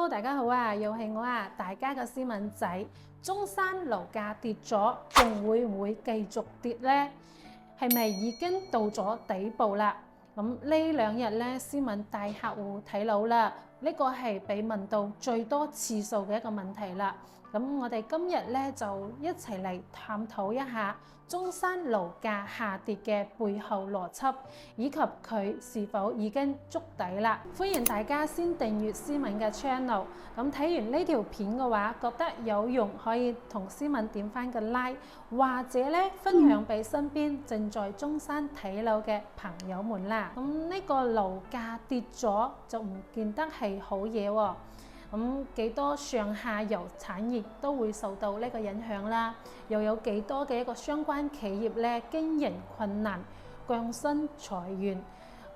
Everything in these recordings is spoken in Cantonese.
Hello， 大家好啊，又係我啊，大家嘅斯文仔。中山樓價跌咗，仲會唔會繼續跌呢？係咪已經到咗底部啦？咁呢兩日咧，斯文帶客戶睇樓啦，呢個係被問到最多次數嘅一個問題啦。咁我哋今日咧就一齊嚟探討一下中山樓價下跌嘅背後邏輯，以及佢是否已經築底啦。歡迎大家先訂閱斯文嘅 channel。咁睇完呢條片嘅話，覺得有用，可以同斯文點翻個 like， 或者咧分享俾身邊正在中山睇樓嘅朋友們啦。咁呢個樓價跌咗就唔見得係好嘢喎。咁幾多上下游產業都會受到呢個影響啦，又有幾多嘅一個相關企業咧經營困難、降薪裁員，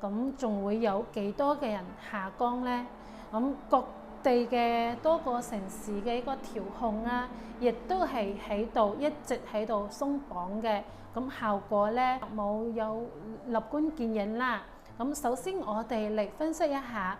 咁仲會有幾多嘅人下崗呢？咁各地嘅多個城市嘅一個調控啊，亦都係一直喺度鬆綁嘅，咁效果咧冇有樂觀見影啦。咁首先我哋嚟分析一下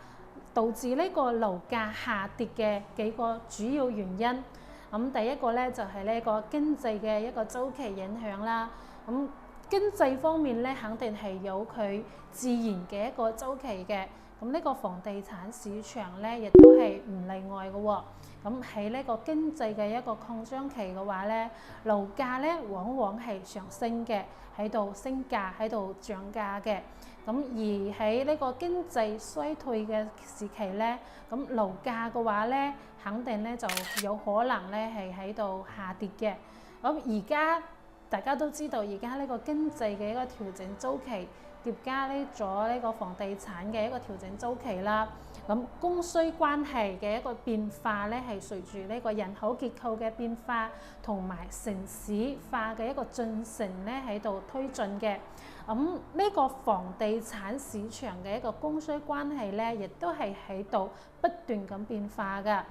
導致呢個樓價下跌嘅幾個主要原因。咁第一個咧就係呢個經濟嘅一個週期影響啦。咁經濟方面咧，肯定係有佢自然嘅一個週期嘅。咁呢個房地產市場咧，亦都係唔例外嘅喎。咁喺呢個經濟嘅一個擴張期嘅話咧，樓價咧往往係上升嘅，喺度升價，喺度漲價嘅。咁而喺呢個經濟衰退嘅時期咧，咁樓價嘅話咧，肯定咧就有可能咧係喺度下跌嘅。咁而家大家都知道，而家呢個經濟嘅一個調整週期，疊加咗呢個房地產嘅一個調整週期啦。咁供需關係嘅一個變化咧，係隨住呢個人口結構嘅變化同埋城市化嘅一個進程咧喺度推進嘅。咁呢個房地產市場嘅一個供需關係咧，亦都係喺度不斷咁變化㗎。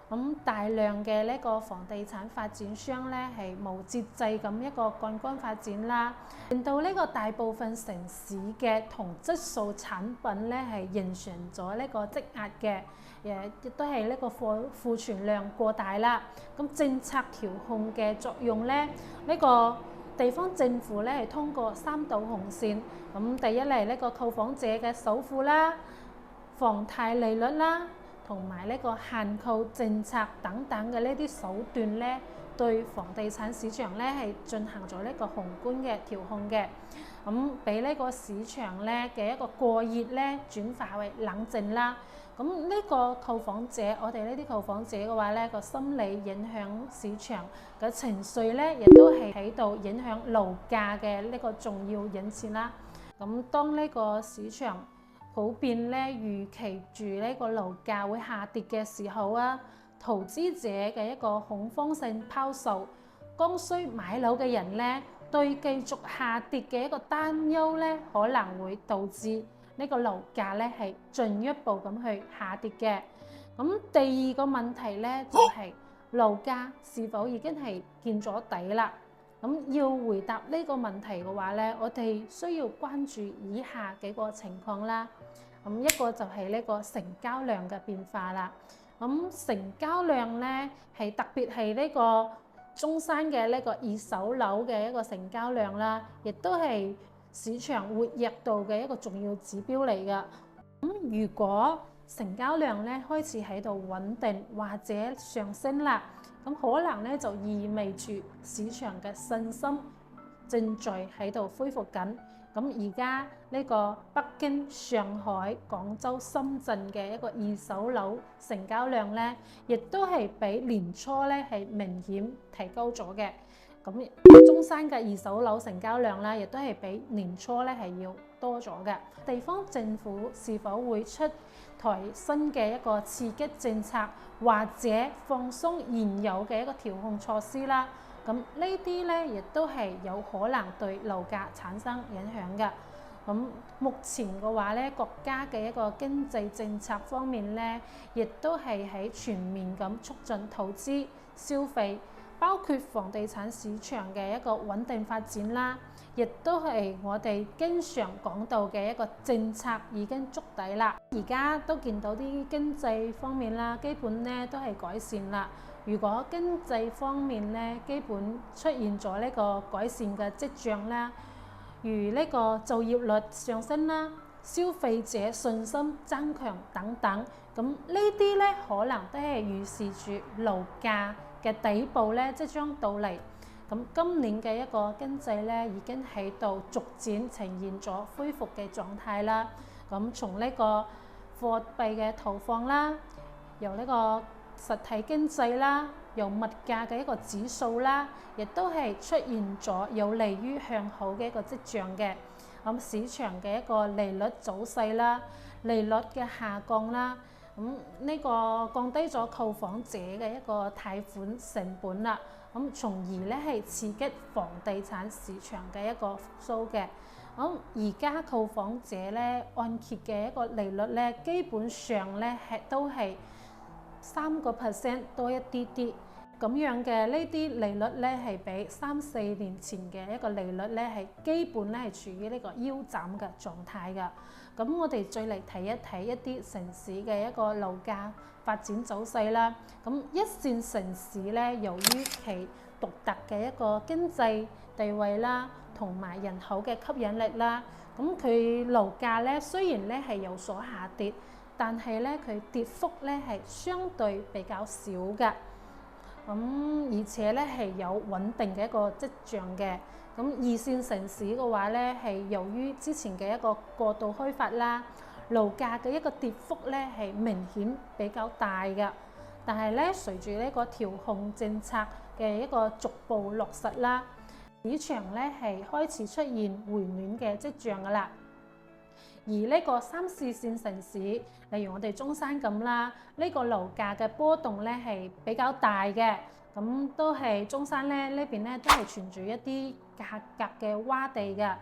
咁大量嘅呢個房地產發展商咧係無節制咁一個槓桿發展啦，令到呢個大部分城市嘅同質素產品咧係形成咗呢個積壓嘅，亦都係呢個庫存量過大啦。咁政策調控嘅作用咧，呢個地方政府咧係通過三道紅線。咁第一嚟呢個購房者嘅首付啦、房貸利率啦，同埋呢個限購政策等等嘅呢啲手段咧，對房地產市場咧係進行咗呢個宏觀嘅調控嘅。咁俾呢個市場咧嘅一個過熱咧轉化為冷靜啦。咁呢個購房者，我哋呢啲購房者嘅話咧，個心理影響市場嘅情緒咧，亦都係喺度影響樓價嘅呢個重要因素啦。咁當呢個市場普遍咧預期住呢個樓價會下跌嘅時候啊，投資者嘅一個恐慌性拋售，剛需買樓嘅人咧對繼續下跌嘅一個擔憂咧，可能會導致呢個樓價咧係進一步咁去下跌嘅。咁第二個問題咧就係樓價是否已經係見咗底啦？咁要回答呢個問題嘅話咧，我哋需要關注以下幾個情況啦。咁一個就係呢個成交量嘅變化啦。咁成交量咧係特別係呢個中山嘅呢個二手樓嘅一個成交量啦，亦都係市場活躍度嘅一個重要指標嚟㗎。咁如果成交量咧開始喺度穩定或者上升啦，咁可能咧就意味住市場嘅信心正在喺度恢復緊。咁而家呢個北京、上海、廣州、深圳嘅一個二手樓成交量咧，亦都係比年初咧係明顯提高咗嘅。咁中山嘅二手樓成交量咧，亦都係比年初咧係要多咗嘅。地方政府是否會出台新嘅一個刺激政策，或者放鬆現有嘅一個調控措施啦？咁呢啲咧亦都係有可能對樓價產生影響嘅。咁目前嘅話咧，國家嘅一個經濟政策方面咧，亦都係喺全面咁促進投資、消費、包括房地產市場嘅一個穩定發展啦，亦都係我哋經常講到嘅一個政策已經築底啦。而家都見到啲經濟方面啦，基本咧都係改善啦。如果經濟方面咧基本出現咗呢個改善嘅跡象啦，如呢個就業率上升啦、消費者信心增強等等，咁呢啲咧可能都係預示住樓價嘅底部咧即將到嚟。咁今年嘅一個經濟咧已經喺度逐漸呈現咗恢復嘅狀態啦。咁從呢個貨幣嘅投放啦，由呢個實體經濟啦，由物價嘅一個指數啦，亦都係出現咗有利於向好嘅一個跡象嘅。咁市場嘅一個利率走勢啦，利率嘅下降啦，呢個降低咗購房者嘅一個貸款成本啦，從而咧係刺激房地產市場嘅一個復甦嘅。而家購房者咧按揭嘅一個利率咧，基本上咧都係3% 多一啲啲，咁樣嘅呢啲利率咧係比3-4年前嘅一個利率咧係基本咧係處於呢個腰斬嘅狀態㗎。咁我哋再嚟睇一睇一啲城市嘅一個樓價發展走勢啦。咁一線城市咧，由於其獨特嘅一個經濟地位啦，同埋人口嘅吸引力啦，咁佢樓價咧雖然咧係有所下跌，但係咧佢跌幅咧係相對比較少嘅，而且咧係有穩定嘅一個跡象嘅。咁二線城市嘅話咧，係由於之前嘅一個過度開發啦，樓價嘅一個跌幅咧係明顯比較大嘅。但係咧，隨住呢個調控政策嘅一個逐步落實啦，市場咧係開始出現回暖嘅跡象㗎啦。而呢個3-4線城市，例如我哋中山咁啦，呢個樓價嘅波動咧係比較大嘅，咁都係中山咧呢邊咧都係存住一啲價格嘅窪地嘅，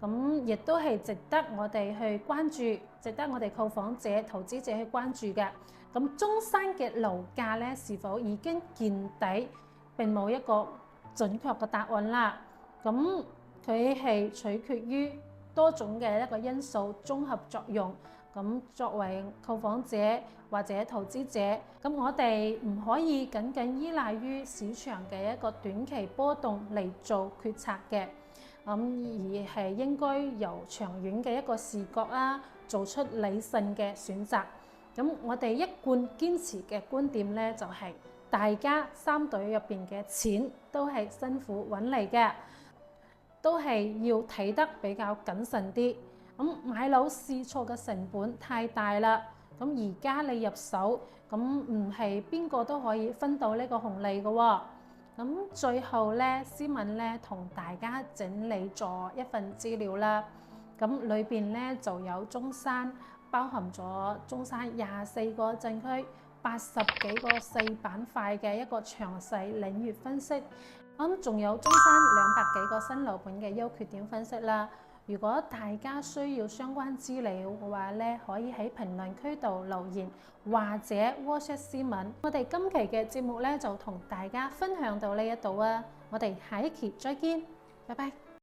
咁亦都係值得我哋去關注，值得我哋購房者、投資者去關注嘅。咁中山嘅樓價咧是否已經見底，並冇一個準確嘅答案啦。咁佢係取決於多種嘅一個因素綜合作用。咁作為購房者或者投資者，咁我哋唔可以僅僅依賴於市場嘅一個短期波動嚟做決策嘅，而係應該由長遠嘅一個視角啦，做出理性嘅選擇。咁我哋一貫堅持嘅觀點咧，就係大家三隊入邊嘅錢都係辛苦揾嚟嘅，都係要睇得比較謹慎啲。買樓試錯嘅成本太大啦，而家你入手，唔係邊個都可以分到呢個紅利嘅喎。最後咧，思敏咧同大家整理咗一份資料啦，裏邊咧就有中山，包含咗中山24個鎮區、80幾個細板塊嘅一個詳細領域分析，仲有中山200幾個新樓盤嘅優缺點分析啦。如果大家需要相關資料嘅話咧，可以喺評論區度留言或者 WhatsApp 思敏。我哋今期嘅節目咧就同大家分享到呢一度啊，我哋下一期再見，拜拜。